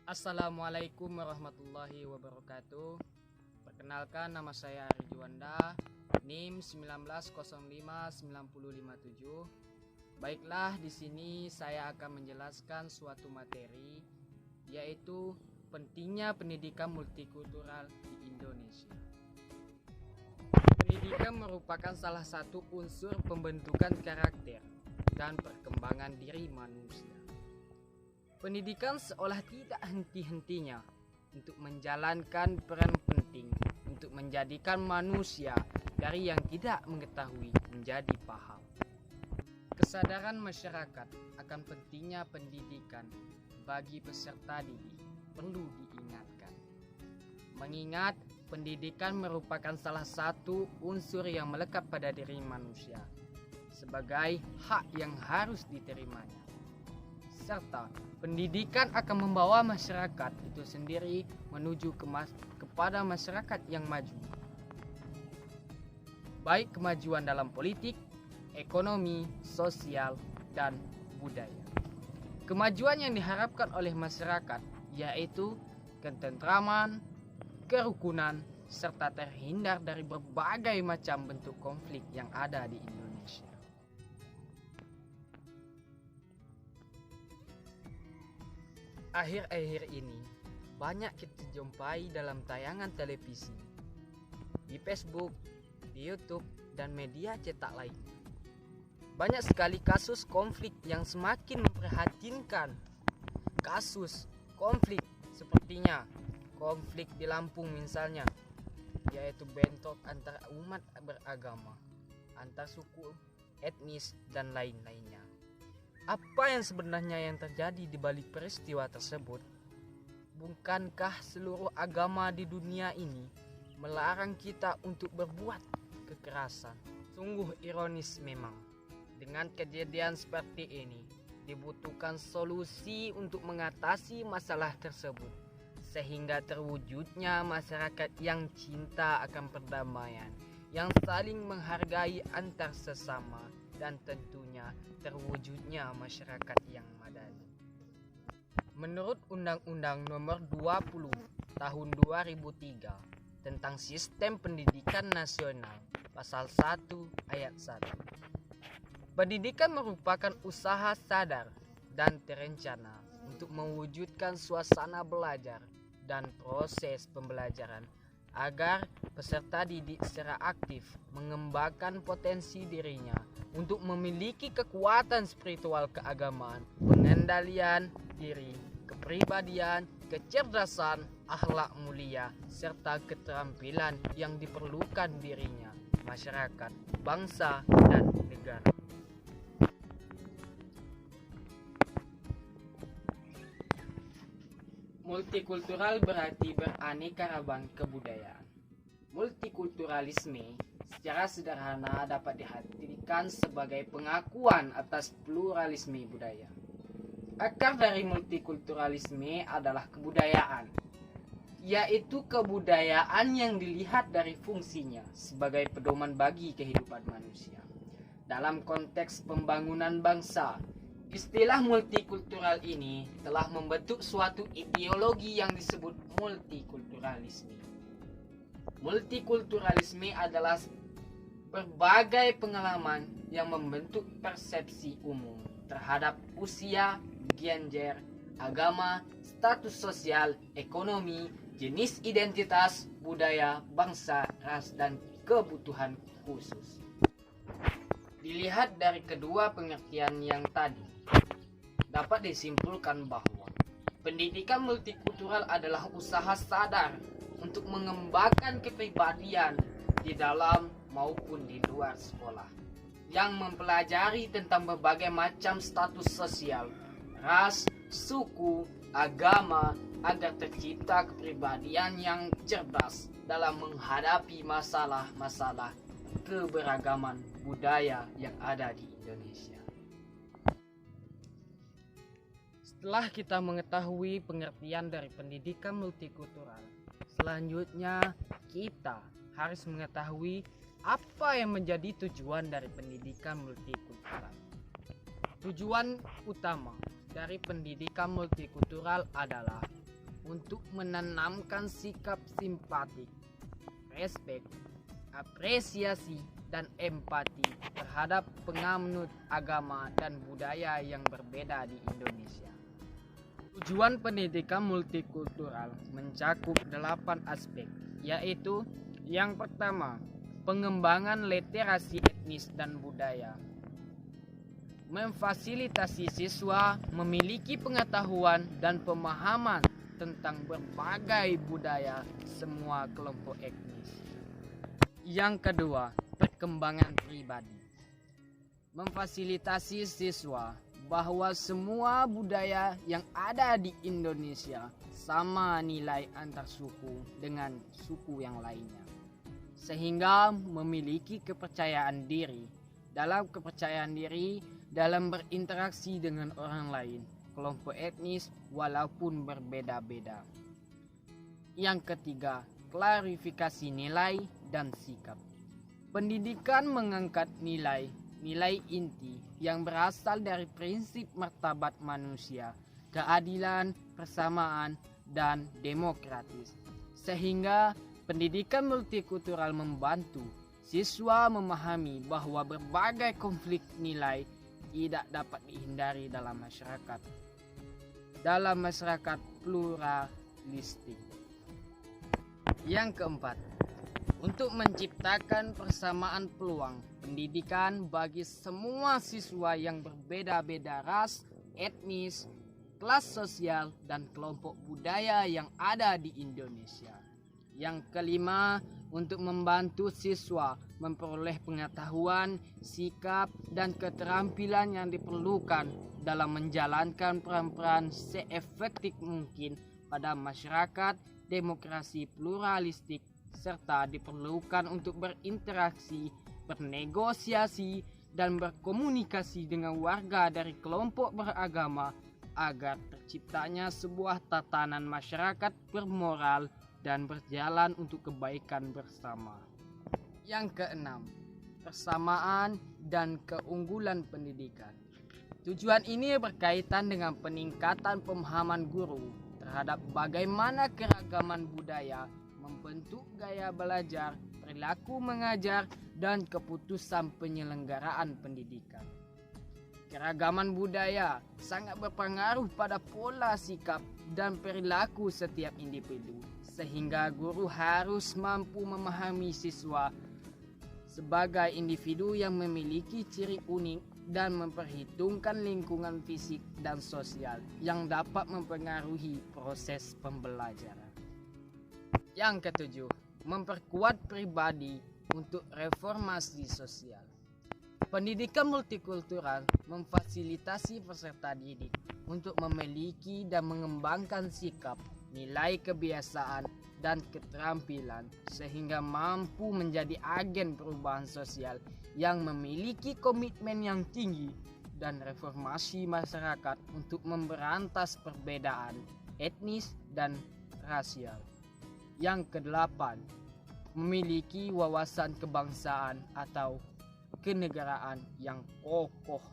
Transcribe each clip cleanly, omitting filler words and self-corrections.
Assalamualaikum warahmatullahi wabarakatuh. Perkenalkan, nama saya Ari Juanda, NIM 19059057. Baiklah, di sini saya akan menjelaskan suatu materi, yaitu pentingnya pendidikan multikultural di Indonesia. Pendidikan merupakan salah satu unsur pembentukan karakter dan perkembangan diri manusia. Pendidikan seolah tidak henti-hentinya untuk menjalankan peran penting untuk menjadikan manusia dari yang tidak mengetahui menjadi paham. Kesadaran masyarakat akan pentingnya pendidikan bagi peserta didik perlu diingatkan. Mengingat pendidikan merupakan salah satu unsur yang melekat pada diri manusia sebagai hak yang harus diterimanya. Serta pendidikan akan membawa masyarakat itu sendiri menuju kepada masyarakat yang maju. Baik kemajuan dalam politik, ekonomi, sosial, dan budaya. Kemajuan yang diharapkan oleh masyarakat yaitu ketentraman, kerukunan, serta terhindar dari berbagai macam bentuk konflik yang ada di Indonesia. Akhir-akhir ini banyak kita jumpai dalam tayangan televisi, di Facebook, di YouTube, dan media cetak lainnya. Banyak sekali kasus konflik yang semakin memprihatinkan. Kasus konflik sepertinya konflik di Lampung misalnya, yaitu bentrok antara umat beragama, antar suku, etnis, dan lain-lainnya. Apa yang sebenarnya yang terjadi di balik peristiwa tersebut? Bukankah seluruh agama di dunia ini melarang kita untuk berbuat kekerasan? Sungguh ironis memang. Dengan kejadian seperti ini, dibutuhkan solusi untuk mengatasi masalah tersebut, sehingga terwujudnya masyarakat yang cinta akan perdamaian, yang saling menghargai antar sesama, dan tentunya terwujudnya masyarakat yang madani. Menurut Undang-Undang Nomor 20 Tahun 2003 tentang Sistem Pendidikan Nasional, Pasal 1 Ayat 1. Pendidikan merupakan usaha sadar dan terencana untuk mewujudkan suasana belajar dan proses pembelajaran agar peserta didik secara aktif mengembangkan potensi dirinya untuk memiliki kekuatan spiritual keagamaan, pengendalian diri, kepribadian, kecerdasan, akhlak mulia, serta keterampilan yang diperlukan dirinya, masyarakat, bangsa, dan negara. Multikultural berarti beraneka ragam kebudayaan. Multikulturalisme secara sederhana dapat diartikan sebagai pengakuan atas pluralisme budaya. Akar dari multikulturalisme adalah kebudayaan, yaitu kebudayaan yang dilihat dari fungsinya sebagai pedoman bagi kehidupan manusia. Dalam konteks pembangunan bangsa, istilah multikultural ini telah membentuk suatu ideologi yang disebut multikulturalisme. Multikulturalisme adalah berbagai pengalaman yang membentuk persepsi umum terhadap usia, gender, agama, status sosial, ekonomi, jenis identitas, budaya, bangsa, ras, dan kebutuhan khusus. Dilihat dari kedua pengertian yang tadi, dapat disimpulkan bahwa pendidikan multikultural adalah usaha sadar untuk mengembangkan kepribadian di dalam maupun di luar sekolah, yang mempelajari tentang berbagai macam status sosial, ras, suku, agama, agar tercipta kepribadian yang cerdas dalam menghadapi masalah-masalah keberagaman budaya yang ada di Indonesia. Setelah kita mengetahui pengertian dari pendidikan multikultural, selanjutnya kita harus mengetahui apa yang menjadi tujuan dari pendidikan multikultural. Tujuan utama dari pendidikan multikultural adalah untuk menanamkan sikap simpatik, respek, apresiasi, dan empati terhadap penganut agama dan budaya yang berbeda di Indonesia. Tujuan pendidikan multikultural mencakup 8 aspek, yaitu yang pertama, pengembangan literasi etnis dan budaya. Memfasilitasi siswa memiliki pengetahuan dan pemahaman tentang berbagai budaya semua kelompok etnis. Yang kedua, perkembangan pribadi. Memfasilitasi siswa bahwa semua budaya yang ada di Indonesia sama nilai antar suku dengan suku yang lainnya, sehingga memiliki kepercayaan diri. Dalam kepercayaan diri dalam berinteraksi dengan orang lain, kelompok etnis walaupun berbeda-beda. Yang ketiga, klarifikasi nilai dan sikap. Pendidikan mengangkat nilai inti yang berasal dari prinsip martabat manusia, keadilan, persamaan, dan demokratis. Sehingga pendidikan multikultural membantu siswa memahami bahwa berbagai konflik nilai tidak dapat dihindari dalam masyarakat pluralistik. Yang keempat, untuk menciptakan persamaan peluang pendidikan bagi semua siswa yang berbeda-beda ras, etnis, kelas sosial, dan kelompok budaya yang ada di Indonesia. Yang kelima, untuk membantu siswa memperoleh pengetahuan, sikap, dan keterampilan yang diperlukan dalam menjalankan peran-peran seefektif mungkin pada masyarakat demokrasi pluralistik, serta diperlukan untuk berinteraksi, bernegosiasi, dan berkomunikasi dengan warga dari kelompok beragama agar terciptanya sebuah tatanan masyarakat bermoral dan berjalan untuk kebaikan bersama. Yang keenam, persamaan dan keunggulan pendidikan. Tujuan ini berkaitan dengan peningkatan pemahaman guru terhadap bagaimana keragaman budaya membentuk gaya belajar, perilaku mengajar, dan keputusan penyelenggaraan pendidikan. Keragaman budaya sangat berpengaruh pada pola sikap dan perilaku setiap individu, sehingga guru harus mampu memahami siswa sebagai individu yang memiliki ciri unik dan memperhitungkan lingkungan fisik dan sosial yang dapat mempengaruhi proses pembelajaran. Yang ketujuh, memperkuat pribadi untuk reformasi sosial. Pendidikan multikultural memfasilitasi peserta didik untuk memiliki dan mengembangkan sikap, nilai kebiasaan, dan keterampilan sehingga mampu menjadi agen perubahan sosial yang memiliki komitmen yang tinggi dan reformasi masyarakat untuk memberantas perbedaan etnis dan rasial. Yang kedelapan, memiliki wawasan kebangsaan atau kenegaraan yang kokoh.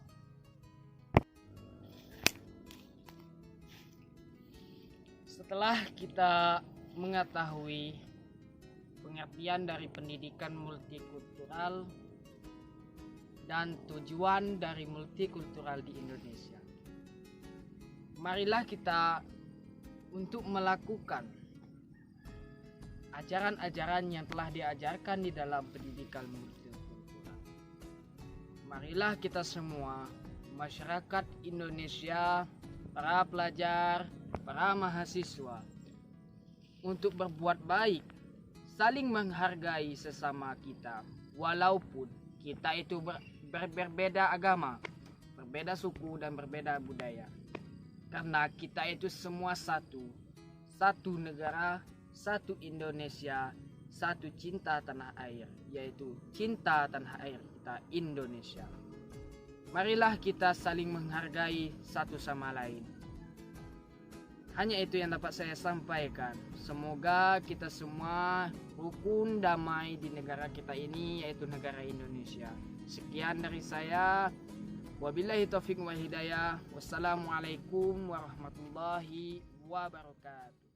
Setelah kita mengetahui pengertian dari pendidikan multikultural dan tujuan dari multikultural di Indonesia, marilah kita untuk melakukan ajaran-ajaran yang telah diajarkan di dalam pendidikan multikultural. Marilah kita semua, masyarakat Indonesia, para pelajar, para mahasiswa, untuk berbuat baik, saling menghargai sesama kita, walaupun kita itu berbeda agama, berbeda suku, dan berbeda budaya. Karena kita itu semua satu negara, satu Indonesia, satu cinta tanah air, yaitu cinta tanah air kita Indonesia. Marilah kita saling menghargai satu sama lain. Hanya itu yang dapat saya sampaikan. Semoga kita semua rukun damai di negara kita ini, yaitu negara Indonesia. Sekian dari saya. Wabillahi taufiq wal hidayah. Wassalamualaikum warahmatullahi wabarakatuh.